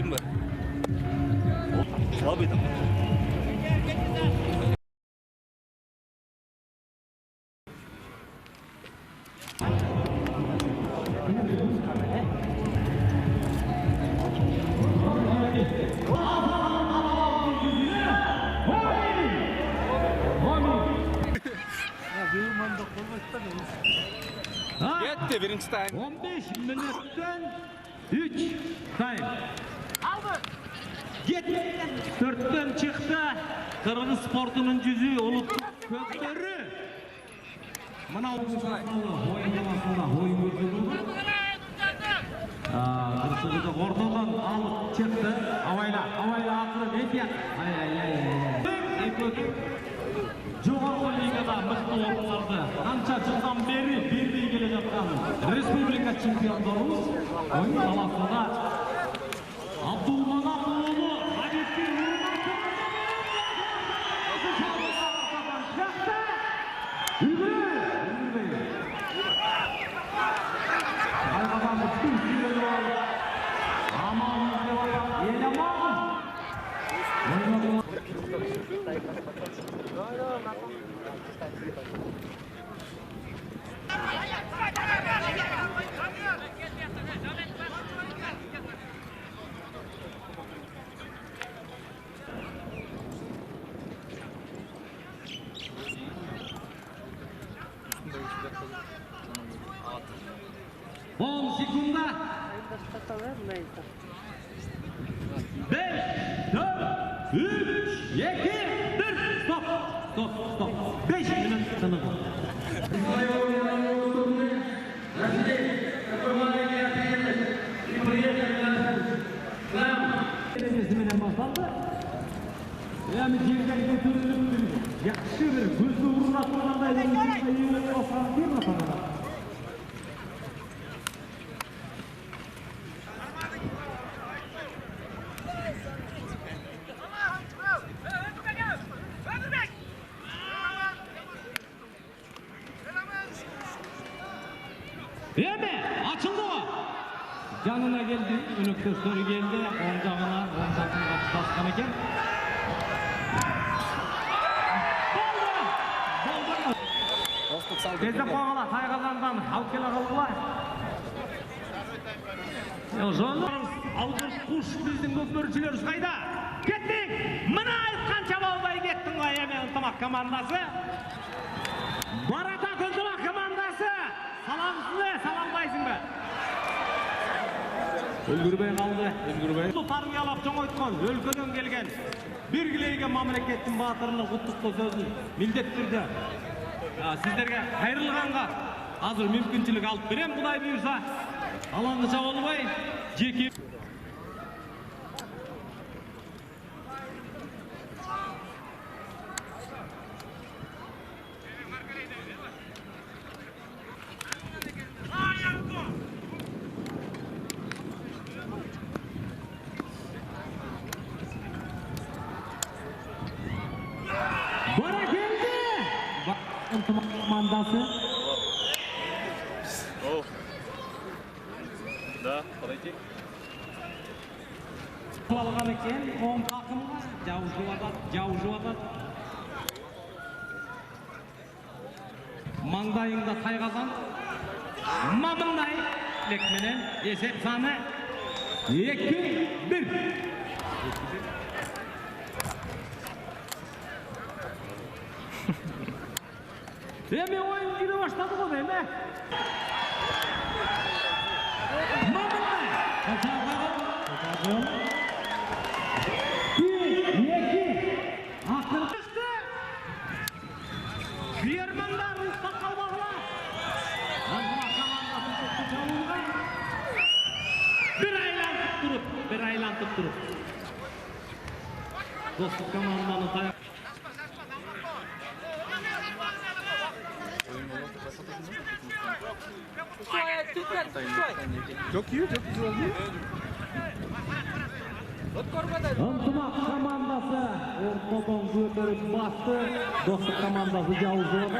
Oyun var. Слабый там. Yetti birinci time. 15 minutdan 3 time. Aldı. 4'ten çıktı. Kırgız sportunun yüzü olup köktörü. Mana oyuncular oyun gözü. Kırgız'ı ortadan alıp çıktı. Avayla akırı neydi? Жоғарғы лигада мықты орындарды қанша жылдан бері бермей келе жатқан республика чемпиондарымыз ойын таласында Абдулманап ұлы Ғабитке On sekunda. 5, 4, 3, 2, 1. Stop. 5 minut sınırı. Kesiminden başlandı. Yani yerden götürülüp yakışı bir gözlü uğurlatmadan da iyi olsan bir rakamda. Açıldı o. Canına geldi, ünlüktöstörü geldi, oncağına baskan eken. Boldu. Tezde qoğala, tayğazandan alып келе қалғыла. Алғыр құш біздің көпмөршілер қайда? Кеттік! Мына айтқанша болмай кеттің ғой, еме ынтымақ командасы. Барата ынтымақ командасы. Саламдайсың ба? Өлгірбей қалды, өлгірбей. Бұл тарбиялап жоңойтқан, өлкөдөн келген, бергілейген мамлекеттің батырының құттықтау сөзін милдеттірді. Сіздерге қайрылғанға азыр мүмкіншілік алып берем, Құдай бұйырса. Алаңғыша болмай, жеке. Командасы. Да, подойти. Алған екен, оң тақымға жау жуатат. Маңдайыңда тайғазан. Мамындай лекменен есеп саны 2-1. Еме ойын жүре баштады ғой, еме? Мамындай! Қачағы! Ақыр түсті! Бермандар ұстап қалмағыла! Аңғыла командасын тұтты жалуға! Bir айлантып тұрып. Достық команданы таяқ. Çok iyi oldu. Ынтымақ командасы ортадан көтеріп басты. Достық командасы жауыз болады.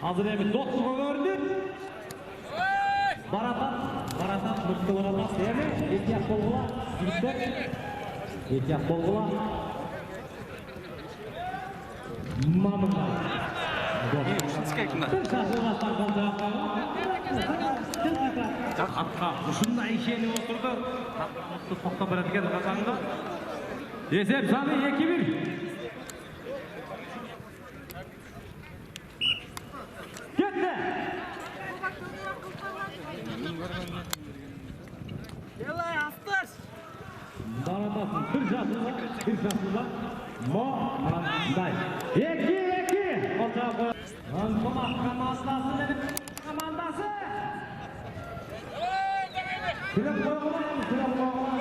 Hazır emin doktuğu gördü. Baratan mutlu baratan değil mi? İhtiyat bolğula, gittik. İhtiyat bolğula. Mamırday. Bir şaşırmazdan koncağı atqa ушундай ишенип отурду. Мыкты токто берет экен казанда. Есеп саны 2-1. Ketdi. Делай, асташ. Баратасың bir şaşırma. Mamırday. 2-2. Koncağı Antomak komandası benim komandası. Kırık koygulayın, kırık koygulayın.